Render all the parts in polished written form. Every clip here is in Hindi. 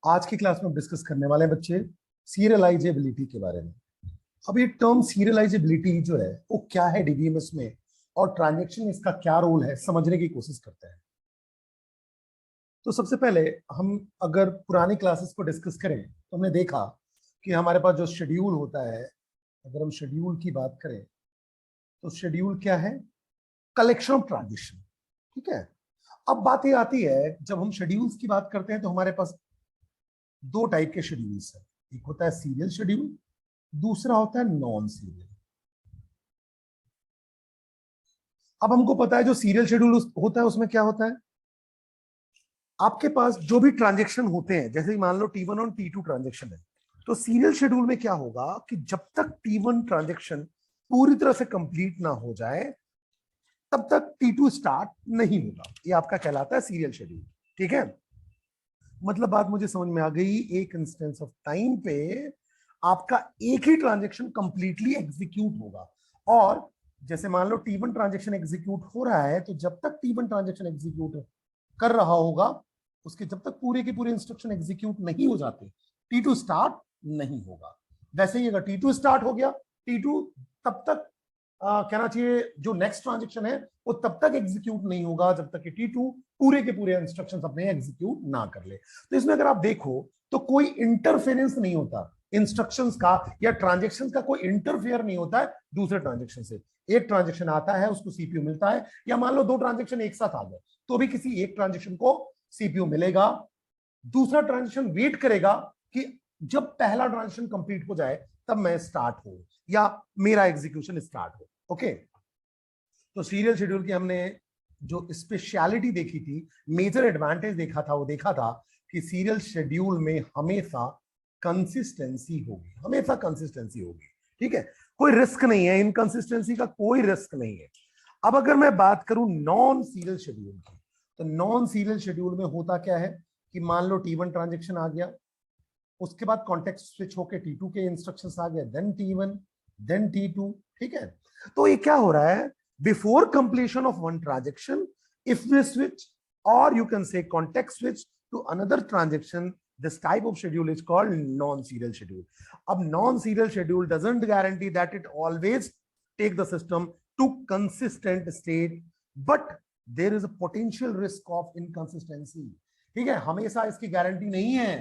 आज की क्लास में हम डिस्कस करने वाले हैं बच्चे सीरियलाइजेबिलिटी के बारे में। अब ये टर्म सीरियलाइजेबिलिटी जो है वो क्या है डीबीएमएस में और ट्रांजैक्शन इसका क्या रोल है समझने की कोशिश करते हैं। तो सबसे पहले हम अगर पुरानी क्लासेस को डिस्कस करें तो हमने देखा कि हमारे पास जो शेड्यूल होता है, अगर हम शेड्यूल की बात करें तो शेड्यूल क्या है? Collection of transaction. ठीक है। अब बात ये आती है, जब हम शेड्यूल्स की बात करते हैं तो हमारे पास दो टाइप के शेड्यूल्स है। एक होता है सीरियल शेड्यूल, दूसरा होता है नॉन सीरियल। अब हमको पता है जो सीरियल शेड्यूल होता है उसमें क्या होता है, आपके पास जो भी ट्रांजेक्शन होते हैं, जैसे मान लो T1 और T2 ट्रांजेक्शन है, तो सीरियल शेड्यूल में क्या होगा कि जब तक T1 ट्रांजेक्शन पूरी तरह से कंप्लीट ना हो जाए तब तक T2 स्टार्ट नहीं होगा। ये आपका कहलाता है सीरियल शेड्यूल। ठीक है, मतलब बात मुझे समझ में आ गई। एक इंस्टेंस ऑफ टाइम पे आपका एक ही ट्रांजेक्शन कंप्लीटली एग्जीक्यूट होगा, और जैसे मान लो T1 ट्रांजेक्शन एग्जीक्यूट हो रहा है तो जब तक T1 ट्रांजेक्शन एग्जीक्यूट कर रहा होगा उसके जब तक पूरे के पूरे इंस्ट्रक्शन एग्जीक्यूट नहीं हो जाते T2 स्टार्ट नहीं होगा। वैसे ही अगर T2 स्टार्ट हो गया, T2 तब तक कहना चाहिए जो नेक्स्ट ट्रांजेक्शन है वो तब तक एग्जीक्यूट नहीं होगा जब तक कि T2 पूरे के पूरे इंस्ट्रक्शंस अपने एग्जीक्यूट ना कर ले। तो इसमें अगर आप देखो तो कोई इंटरफेरेंस नहीं होता इंस्ट्रक्शंस का या ट्रांजेक्शंस का, कोई इंटरफेयर नहीं होता है दूसरे ट्रांजेक्शन से। एक ट्रांजेक्शन आता है उसको सीपीयू मिलता है, या मान लो दो ट्रांजेक्शन एक साथ आ गए तो भी किसी एक ट्रांजेक्शन को सीपीयू मिलेगा। दूसरा ट्रांजेक्शन वेट करेगा कि जब पहला ट्रांजेक्शन कंप्लीट हो जाए तब मैं स्टार्ट हो या मेरा एग्जीक्यूशन स्टार्ट हो। ओके, तो सीरियल शेड्यूल की हमने जो स्पेशलिटी देखी थी, मेजर एडवांटेज देखा था, वो देखा था कि सीरियल शेड्यूल में हमेशा कंसिस्टेंसी होगी, हमेशा कंसिस्टेंसी होगी। ठीक है, कोई रिस्क नहीं है, इनकंसिस्टेंसी का कोई रिस्क नहीं है। अब अगर मैं बात करूं नॉन सीरियल शेड्यूल की, तो नॉन सीरियल शेड्यूल में होता क्या है कि मान लो T1 ट्रांजेक्शन आ गया, उसके बाद कॉन्टेक्स्ट स्विच होके T2 के इंस्ट्रक्शंस आ गए, देन T1 देन T2। ठीक है, तो ये क्या हो रहा है, before completion of one transaction if we switch or you can say context switch to another transaction, this type of schedule is called non-serial schedule. अब non-serial schedule doesn't guarantee that it always take the system to consistent state, but there is a potential risk of inconsistency. ठीक है, हमेशा इसकी गारंटी नहीं है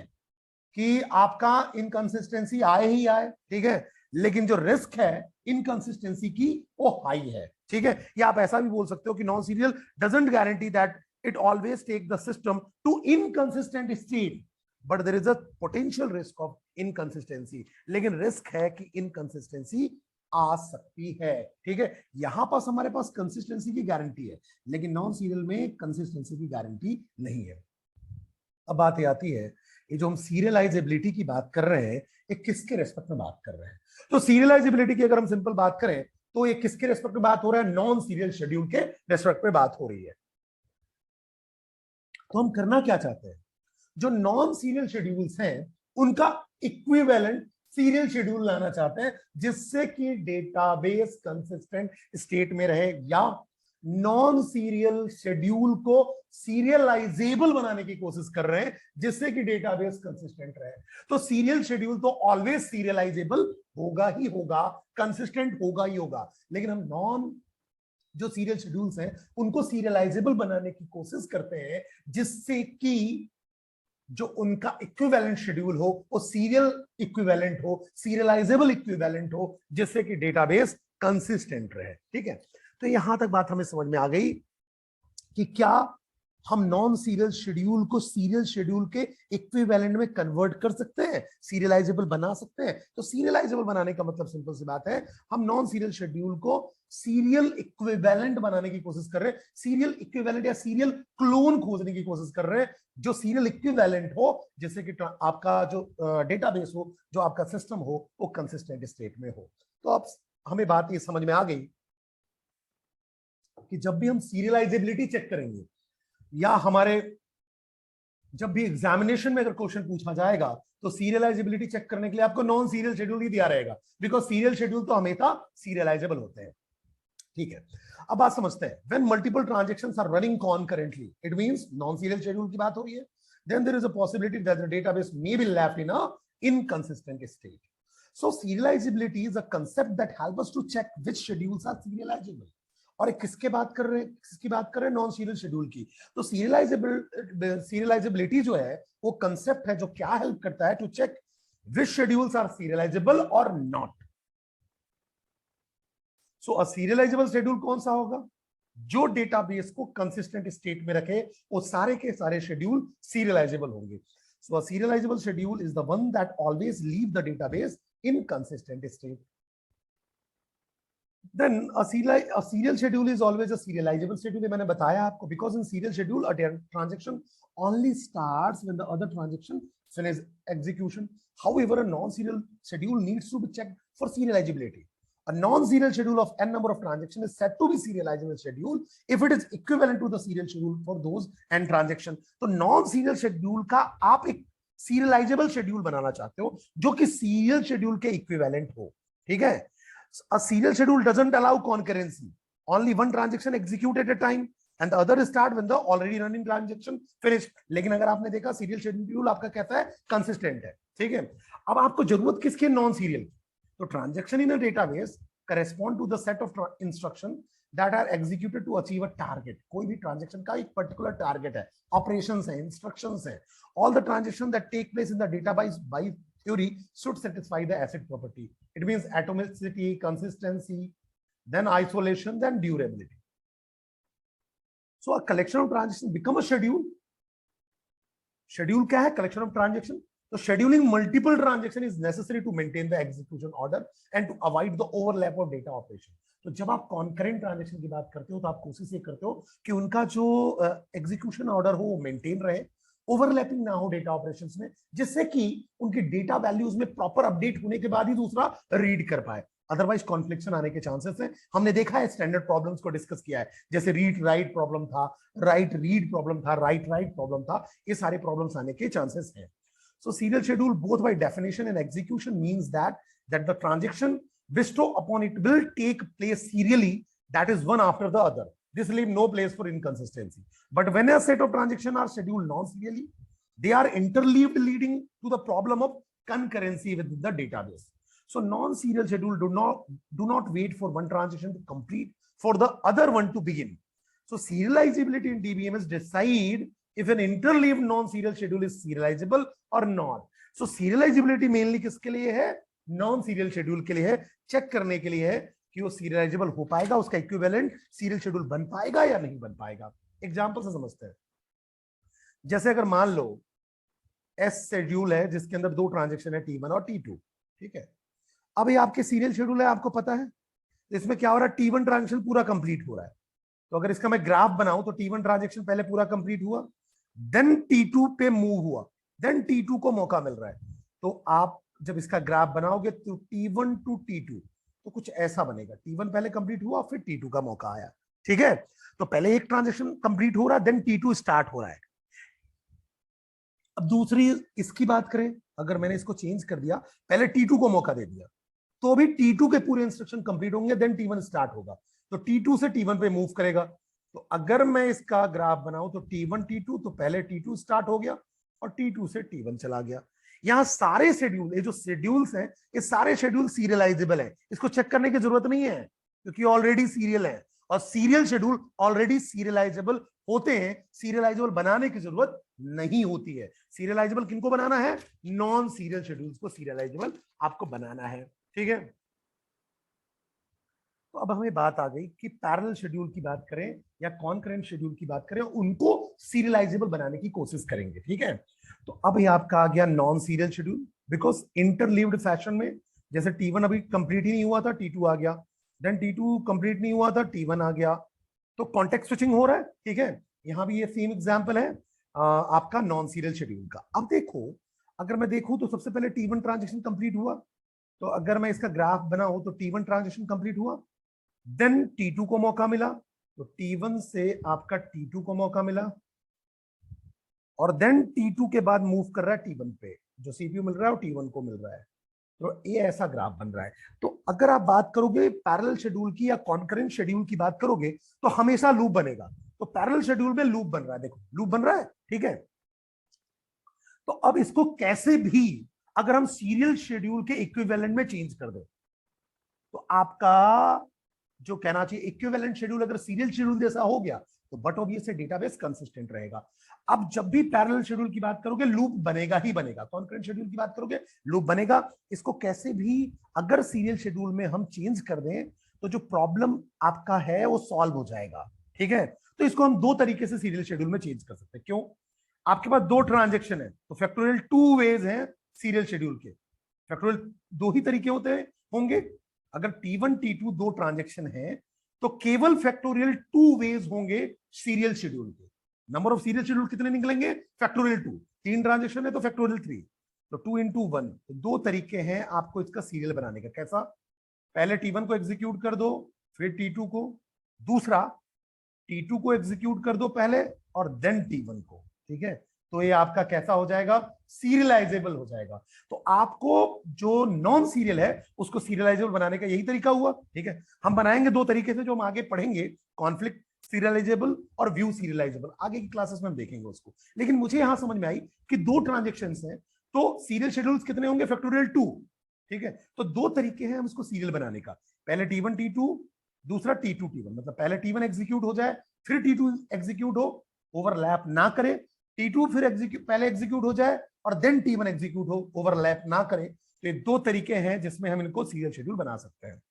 कि आपका इनकंसिस्टेंसी आए ही आए। ठीक है, लेकिन जो रिस्क है इनकंसिस्टेंसी की वो हाई है। ठीक है, या आप ऐसा भी बोल सकते हो कि non serial doesn't guarantee that it always take the system to inconsistent state, but there is a potential risk of inconsistency. लेकिन रिस्क है कि इनकंसिस्टेंसी आ सकती है। ठीक है, यहां पास हमारे पास कंसिस्टेंसी की गारंटी है, लेकिन नॉन सीरियल में कंसिस्टेंसी की गारंटी नहीं है। अब बात ये आती है, ये जो हम सीरियलाइजेबिलिटी की बात कर रहे हैं ये किसके रेस्पेक्ट में बात कर रहे हैं? तो सीरियलाइजेबिलिटी की अगर हम सिंपल बात करें तो ये किसके रेस्पेक्ट में बात हो रहा है? नॉन सीरियल शेड्यूल के रेस्पेक्ट में बात हो रही है। तो हम करना क्या चाहते हैं, जो नॉन सीरियल शेड्यूल्स हैं उनका इक्विवेलेंट सीरियल शेड्यूल लाना चाहते हैं जिससे कि डेटाबेस कंसिस्टेंट स्टेट में रहे, या नॉन सीरियल शेड्यूल को सीरियलाइजेबल बनाने की कोशिश कर रहे हैं जिससे कि डेटाबेस कंसिस्टेंट रहे। तो सीरियल शेड्यूल तो ऑलवेज सीरियलाइजेबल होगा ही होगा, कंसिस्टेंट होगा ही होगा, लेकिन हम नॉन जो सीरियल शेड्यूल्स हैं उनको सीरियलाइजेबल बनाने की कोशिश करते हैं जिससे कि जो उनका इक्विवेलेंट शेड्यूल हो वो सीरियल इक्विवेलेंट हो, सीरियलाइजेबल इक्विवेलेंट हो, जिससे कि डेटाबेस कंसिस्टेंट रहे। ठीक है, तो यहां तक बात हमें समझ में आ गई कि क्या हम नॉन सीरियल शेड्यूल को सीरियल शेड्यूल के इक्विवेलेंट में कन्वर्ट कर सकते हैं, सीरियलाइजेबल बना सकते हैं। तो सीरियलाइजेबल बनाने का मतलब सिंपल सी बात है, हम नॉन सीरियल शेड्यूल को सीरियल इक्विवेलेंट बनाने की कोशिश कर रहे हैं, सीरियल इक्विवेलेंट या सीरियल क्लोन खोजने की कोशिश कर रहे हैं जो सीरियल इक्विवेलेंट हो, जिससे कि आपका जो डेटाबेस हो, जो आपका सिस्टम हो, वो कंसिस्टेंट स्टेट में हो। तो अब हमें बात ये समझ में आ गई कि जब भी हम सीरियलाइजेबिलिटी चेक करेंगे या हमारे जब भी एग्जामिनेशन में अगर क्वेश्चन पूछा जाएगा तो सीरियलाइजेबिलिटी चेक करने के लिए आपको नॉन सीरियल शेड्यूल ही दिया रहेगा, बिकॉज सीरियल शेड्यूल तो हमेशा सीरियलाइजेबल होते हैं। ठीक है, अब बात समझते हैं। When multiple transactions are running concurrently, it means non serial schedule की बात हो रही है। then there is a possibility that the database may be left in a inconsistent state. So serializability is a concept that helps us to check which schedules are serializable. और किसके बात कर रहे हैं, किसकी बात कर रहे हैं, नॉन सीरियल शेड्यूल की. तो सीरियलाइजेबिलिटी जो है वो कंसेप्ट है जो क्या हेल्प करता है to check which schedules are serializable or not. So a serializable schedule कौन सा होगा, जो डेटाबेस को कंसिस्टेंट स्टेट में रखे, वो सारे के सारे शेड्यूल सीरियलाइजेबल होंगे. So a serializable schedule is the one that always leave the database in consistent state. Then a serial schedule is always a serializable schedule. मैंने बताया आपको, because in serial schedule a transaction only starts when the other transaction finish execution. However, a non-serial schedule needs to be checked for serializability. A non-serial schedule of n number of transactions is said to be serializable schedule if it is equivalent to the serial schedule for those n transaction. तो non-serial schedule का आप एक serializable schedule बनाना चाहते हो जो कि serial schedule के equivalent हो, ठीक है. A serial schedule doesn't allow concurrency. Only one transaction execute at a time and the other start when the already running transaction finished. लेकिन अगर आपने देखा serial schedule आपका कहता है consistent है, ठीक है. अब आपको जरूरत किसके, नॉन सीरियल. तो transaction in a database correspond to the set of instruction that are executed to achieve a target. कोई भी ट्रांजैक्शन का एक पर्टिकुलर टारगेट है, ऑपरेशंस है, इंस्ट्रक्शंस है. All the transactions that take place in the database by theory should satisfy the ACID property. It means atomicity, consistency, then isolation, then durability. So a collection of transactions become a schedule. Schedule क्या है, collection of transactions. So scheduling multiple transactions is necessary to maintain the execution order and to avoid the overlap of data operation. तो जब आप concurrent transaction की बात करते हो तो आप कोशिश ये करते हो कि उनका जो execution order हो वो maintain रहे, ओवरलैपिंग ना हो डेटा ऑपरेशंस में, जिससे कि उनकी डेटा वैल्यूज में प्रॉपर अपडेट होने के बाद ही दूसरा रीड कर पाए. अदरवाइज कॉन्फ्लिक्शन आने के चांसेस हैं. हमने देखा है, स्टैंडर्ड प्रॉब्लम्स को डिस्कस किया है, जैसे रीड राइट प्रॉब्लम था, राइट रीड प्रॉब्लम था, राइट राइट प्रॉब्लम था. ये सारे प्रॉब्लम्स आने के चांसेस हैं. So serial schedule, both by definition and execution, means that the transaction bestowed upon it will take place serially, that is one after the other. This leaves no place for inconsistency. But when a set of transactions are scheduled non-serially, they are interleaved, leading to the problem of concurrency within the database. So non-serial schedule do not wait for one transaction to complete for the other one to begin. So serializability in DBMS decide if an interleaved non-serial schedule is serializable or not. So serializability mainly किसके लिए है, non-serial schedule के लिए है, चेक करने के लिए है कि वो serializable हो पाएगा, उसका equivalent serial schedule बन पाएगा या नहीं बन पाएगा. एग्जाम्पल से समझते हैं. जैसे अगर मान लो S शेड्यूल है जिसके अंदर दो ट्रांजेक्शन है T1 और T2, ठीक है. अब ये आपके सीरियल शेड्यूल है, आपको पता है इसमें क्या हो रहा है, T1 ट्रांजेक्शन पूरा कंप्लीट हो रहा है. तो अगर इसका मैं ग्राफ बनाऊं तो T1 ट्रांजेक्शन पहले पूरा कंप्लीट हुआ, देन T2 पे मूव हुआ, देन T2 को मौका मिल रहा है. तो आप जब इसका ग्राफ बनाओगे तो T1 टू T2 तो कुछ ऐसा बनेगा. T1 पहले कंप्लीट हुआ, फिर T2 का मौका आया, ठीक है. तो पहले एक ट्रांजेक्शन कंप्लीट हो रहा है, देन T2 स्टार्ट हो रहा है. अब दूसरी इसकी बात करें, अगर मैंने इसको चेंज कर दिया, पहले T2 को मौका दे दिया, तो अभी T2 के पूरे इंस्ट्रक्शन कंप्लीट होंगे, देन T1 स्टार्ट होगा. तो T2 से T1 पे मूव करेगा. तो अगर मैं इसका ग्राफ बनाऊं तो T1 T2, तो पहले T2 स्टार्ट हो गया और T2 से T1 चला गया. यहां सारे शेड्यूल, ये जो शेड्यूल्स हैं, ये सारे शेड्यूल सीरियलाइजेबल हैं. इसको चेक करने की जरूरत नहीं है क्योंकि ऑलरेडी सीरियल है, और सीरियल शेड्यूल ऑलरेडी सीरियलाइजेबल होते हैं. सीरियलाइजेबल बनाने की जरूरत नहीं होती है. सीरियलाइजेबल किनको बनाना है, नॉन सीरियल शेड्यूल्स को सीरियलाइजेबल आपको बनाना है, ठीक है. तो अब हमें बात आ गई कि पैरेलल शेड्यूल की बात करें या कॉन्करेंट शेड्यूल की बात करें, उनको सीरियलाइजेबल बनाने की कोशिश करेंगे, ठीक है. तो अब ये आपका आ गया non serial schedule, because interleaved fashion में, जैसे T1 अभी कंप्लीट ही नहीं हुआ था, T2 आ गया, देन T2 कंप्लीट नहीं हुआ था, T1 आ गया. तो कॉन्टेक्स्ट स्विचिंग हो रहा है, ठीक है. यहां भी ये सेम एग्जांपल है आपका नॉन सीरियल शेड्यूल का. अब देखो, अगर मैं देखूं तो सबसे पहले T1 ट्रांजेक्शन कंप्लीट हुआ, तो अगर मैं इसका ग्राफ बनाऊं तो T1 ट्रांजेक्शन कंप्लीट हुआ, देन T2 को मौका मिला, तो T1 से आपका T2 को मौका मिला, और देन T2 के बाद मूव कर रहा है T1 पे, जो CPU मिल रहा है वो T1 को मिल रहा है. तो ये ऐसा ग्राफ बन रहा है. तो अगर आप बात करोगे पैरेलल शेड्यूल की या कॉन्करेंट शेड्यूल की बात करोगे तो हमेशा लूप बनेगा. तो पैरेलल शेड्यूल में लूप बन रहा है, देखो लूप बन रहा है, ठीक है. तो अब इसको कैसे भी अगर हम सीरियल शेड्यूल के इक्विवेलेंट में चेंज कर दें तो आपका जो कहना चाहिए इक्विवेलेंट शेड्यूल अगर सीरियल शेड्यूल जैसा हो गया तो बट ऑब्वियसली डेटाबेस कंसिस्टेंट रहेगा। अब जब भी पैरेलल शेड्यूल की बात करोगे लूप बनेगा ही बनेगा, कॉन्करेंट शेड्यूल की बात करोगे लूप बनेगा। इसको कैसे भी अगर सीरियल शेड्यूल में हम चेंज कर दें तो जो प्रॉब्लम आपका है वो सॉल्व हो जाएगा। ठीक है, तो इसको हम दो तरीके से सीरियल शेड्यूल में चेंज कर सकते हैं। क्यों? आपके पास दो ट्रांजेक्शन है तो फैक्टोरियल 2 वेज हैं सीरियल शेड्यूल के। फैक्टोरियल दो ही तरीके होंगे। अगर T1 T2 दो ट्रांजेक्शन है तो केवल फैक्टोरियल 2 वेज होंगे सीरियल शेड्यूल के। नंबर ऑफ सीरियल शेड्यूल कितने निकलेंगे? फैक्टोरियल 2। 3 ट्रांजेक्शन है तो फैक्टोरियल 3, तो 2 into 1। तो दो तरीके हैं आपको इसका सीरियल बनाने का। कैसा? पहले T1 को एग्जीक्यूट कर दो फिर T2 को, दूसरा T2 को एग्जीक्यूट कर दो पहले और देन T1 को। ठीक है, तो ये आपका कैसा हो जाएगा? सीरियलाइजेबल हो जाएगा। तो आपको जो नॉन सीरियल है उसको सीरियलाइजेबल बनाने का यही तरीका हुआ। ठीक है, हम बनाएंगे दो तरीके से जो हम आगे पढ़ेंगे, कॉन्फ्लिक्ट सीरियलाइजेबल और व्यू सीरियलाइजेबल। आगे की क्लासेस में हम देखेंगे उसको। लेकिन मुझे यहां समझ में आई कि दो ट्रांजेक्शंस हैं तो सीरियल शेड्यूल्स कितने होंगे? फैक्टोरियल 2। ठीक है, तो दो तरीके हैं हम इसको सीरियल बनाने का। पहले T1 T2, दूसरा T2 T1। मतलब पहले T1 एग्जीक्यूट हो जाए फिर T2 एग्जीक्यूट हो, ओवरलैप ना करे। T2 फिर पहले एग्जीक्यूट हो जाए और देन T1 एग्जीक्यूट हो, ओवरलैप ना करे। तो ये दो तरीके हैं जिसमें हम इनको सीरियल शेड्यूल बना सकते हैं।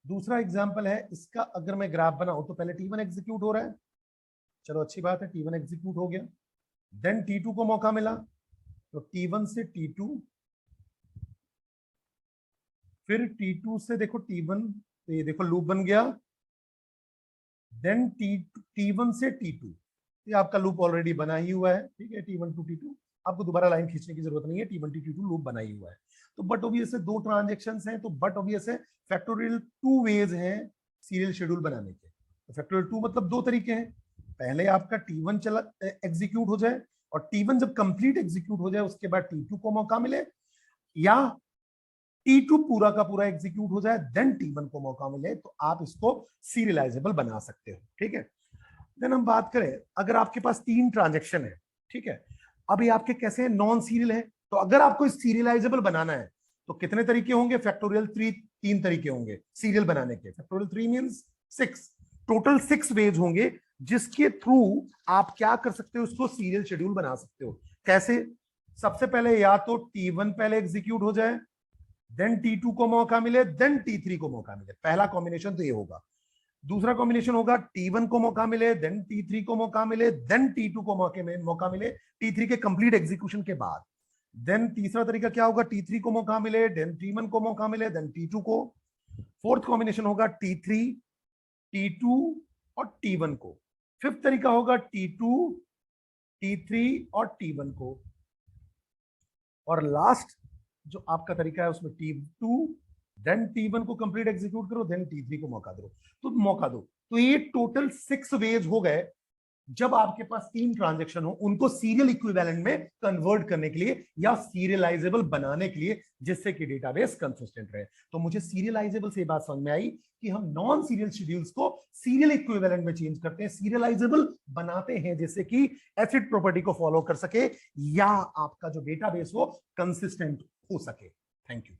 दूसरा एग्जांपल है इसका, अगर मैं ग्राफ बनाऊं तो पहले T1 एग्जीक्यूट हो रहा है, चलो अच्छी बात है, T1 एग्जीक्यूट हो गया। देन T2 को मौका मिला तो T1 से T2, फिर T2 से देखो T1, तो ये देखो लूप बन गया। देन T1 से T2, ये आपका लूप ऑलरेडी बना ही हुआ है। ठीक है, T1 to T2, आपको दोबारा लाइन खींचने की जरूरत नहीं है, T1 to T2 लूप बना ही हुआ है। तो बट ऑब्वियस है दो ट्रांजेक्शंस हैं तो बट ऑब्वियस है फैक्टोरियल 2 वेज हैं सीरियल शेड्यूल बनाने के। तो फैक्टोरियल 2 मतलब दो तरीके हैं। पहले आपका T1 चला एग्जीक्यूट हो जाए और T1 जब कंप्लीट एग्जीक्यूट हो जाए उसके बाद T2 को मौका मिले, या T2 पूरा का पूरा एग्जीक्यूट हो जाए देन T1 को मौका मिले, तो आप इसको सीरियलाइजेबल बना सकते हो। ठीक है, देन हम बात करें अगर आपके पास 3 ट्रांजेक्शन है। ठीक है, अब ये आपके कैसे हैं? नॉन सीरियल है। तो अगर आपको सीरियलाइजेबल बनाना है तो कितने तरीके होंगे? फैक्टोरियल 3 तरीके होंगे सीरियल बनाने के। फैक्टोरियल 3 मींस 6, टोटल 6 वेज होंगे जिसके थ्रू आप क्या कर सकते हो? उसको सीरियल शेड्यूल बना सकते हो। कैसे? सबसे पहले या तो T1 पहले एग्जीक्यूट हो जाए, देन T2 को मौका मिले, देन T3 को मौका मिले। पहला कॉम्बिनेशन तो ये होगा। दूसरा कॉम्बिनेशन होगा T1 को मौका मिले, देन T3 को मौका मिले, देन T2 को मौका मिले T3 के कंप्लीट एग्जीक्यूशन के बाद। देन तीसरा तरीका क्या होगा? T3 को मौका मिले, देन T1 को मौका मिले, देन T2 को। फोर्थ कॉम्बिनेशन होगा T3, T2 और T1 को। फिफ्थ तरीका होगा T2, T3 और T1 को। और लास्ट जो आपका तरीका है उसमें T2 देन T1 को कंप्लीट एग्जीक्यूट करो, देन T3 को मौका दो। तो ये टोटल 6 वेज हो गए जब आपके पास 3 ट्रांजेक्शन हो उनको सीरियल इक्विवेलेंट में कन्वर्ट करने के लिए या सीरियलाइजेबल बनाने के लिए, जिससे कि डेटाबेस कंसिस्टेंट रहे। तो मुझे सीरियलाइजेबल से बात समझ में आई कि हम नॉन सीरियल शेड्यूल्स को सीरियल इक्विवेलेंट में चेंज करते हैं, सीरियलाइजेबल बनाते हैं जिससे कि एसिड प्रॉपर्टी को फॉलो कर सके या आपका जो डेटाबेस हो कंसिस्टेंट हो सके। Thank you.